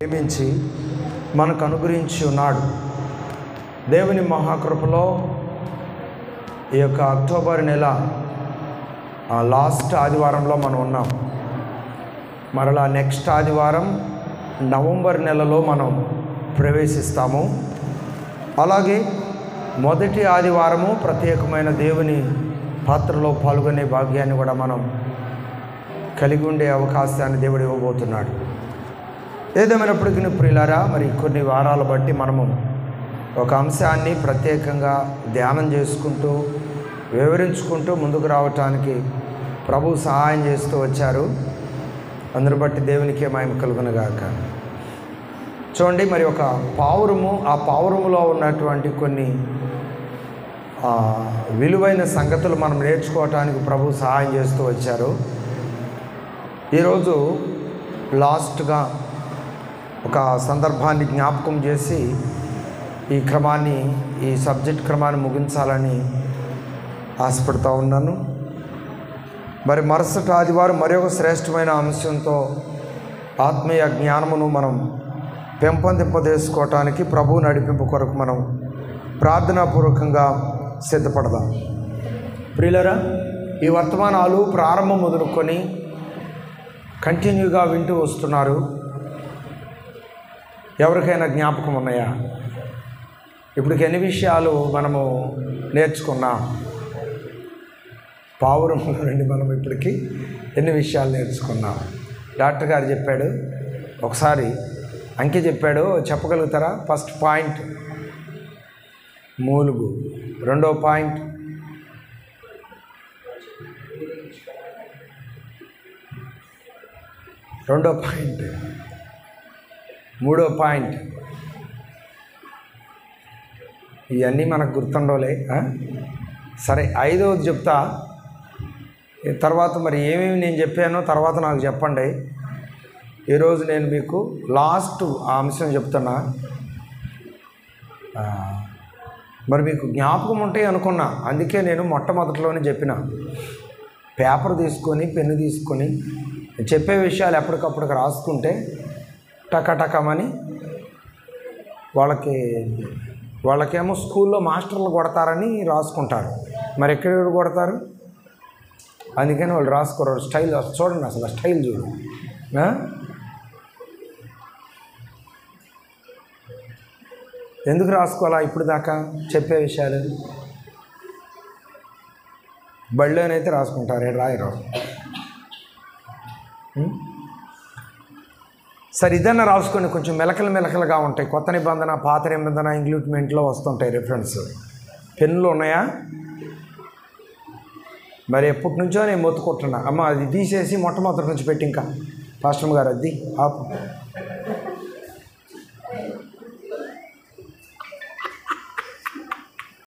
ప్రేమించి మనకు అనుగ్రహించి ఉన్నాడు. దేవుని మహాకృపలో ఈ యొక్క అక్టోబర్ నెల లాస్ట్ ఆదివారంలో మనం ఉన్నాం. మరలా నెక్స్ట్ ఆదివారం నవంబర్ నెలలో మనం ప్రవేశిస్తాము. అలాగే మొదటి ఆదివారము ప్రత్యేకమైన దేవుని పాత్రలో పాల్గొనే భాగ్యాన్ని కూడా మనం కలిగి ఉండే అవకాశాన్ని దేవుడు ఇవ్వబోతున్నాడు. ఏదేమైనప్పటికీ ప్రియులారా, మరి కొన్ని వారాలు బట్టి మనము ఒక అంశాన్ని ప్రత్యేకంగా ధ్యానం చేసుకుంటూ వివరించుకుంటూ ముందుకు రావటానికి ప్రభు సహాయం చేస్తూ వచ్చారు. అందరు బట్టి దేవునికే మహిమ కలుగునుగాక. చూడండి, మరి ఒక పావురము, ఆ పావురములో ఉన్నటువంటి కొన్ని విలువైన సంగతులు మనం నేర్చుకోవటానికి ప్రభు సహాయం చేస్తూ వచ్చారు. ఈరోజు లాస్ట్గా ఒక సందర్భాన్ని జ్ఞాపకం చేసి ఈ సబ్జెక్ట్ క్రమాన్ని ముగించాలని ఆశపడుతూ ఉన్నాను. మరి మరుసటి ఆదివారం మరొక శ్రేష్టమైన అంశంతో ఆత్మీయ జ్ఞానమును మనం పెంపొందింపజేసుకోవటానికి ప్రభు నడిపింపు కొరకు మనం ప్రార్థనాపూర్వకంగా సిద్ధపడదాం. ప్రియులరా, ఈ వర్తమానాలు ప్రారంభం మొదలుకొని కంటిన్యూగా వింటూ వస్తున్నారు. ఎవరికైనా జ్ఞాపకం ఉన్నాయా? ఇప్పటికి ఎన్ని విషయాలు మనము నేర్చుకున్నాం? పావురం నుండి మనం ఇప్పటికి ఎన్ని విషయాలు నేర్చుకున్నాం? డాక్టర్ గారు చెప్పాడు, ఒకసారి అంకె చెప్పాడు, చెప్పగలుగుతారా? ఫస్ట్ పాయింట్ మూలుగు, రెండో పాయింట్ మూడో పాయింట్. ఇవన్నీ మనకు గుర్తుండవులే. సరే, ఐదవది చెప్తా. తర్వాత మరి ఏమేమి నేను చెప్పానో తర్వాత నాకు చెప్పండి. ఈరోజు నేను మీకు లాస్ట్ ఆ అంశం చెప్తున్నా. మరి మీకు జ్ఞాపకం ఉంటాయి అనుకున్నా, అందుకే నేను మొట్టమొదటిలోనే చెప్పిన. పేపర్ తీసుకొని పెన్ను తీసుకొని చెప్పే విషయాలు ఎప్పటికప్పుడు రాసుకుంటే టకటకమని వాళ్ళకేమో స్కూల్లో మాస్టర్లు కొడతారని రాసుకుంటారు. మరి ఎక్కడ కొడతారు? అందుకని వాళ్ళు రాసుకోరు. స్టైల్ చూడండి, అసలు స్టైల్ చూడు. ఎందుకు రాసుకోవాలా ఇప్పుడు దాకా చెప్పే విషయాలు? బళ్ళోనైతే రాసుకుంటారు, రాయరు. సరే, ఇదన్నా రాసుకొని కొంచెం మెలకలుగా ఉంటాయి. కొత్త నిబంధన, పాత నిబంధన ఇంక్లూడ్మెంట్లో వస్తుంటాయి రిఫరెన్స్. పెన్నులు ఉన్నాయా? మరి ఎప్పటి నుంచో నేను మొత్తుకుంటున్నా, అమ్మ అది తీసేసి మొట్టమొదటి నుంచి పెట్టి, ఇంకా పాస్టర్ గారు అది ఆపు.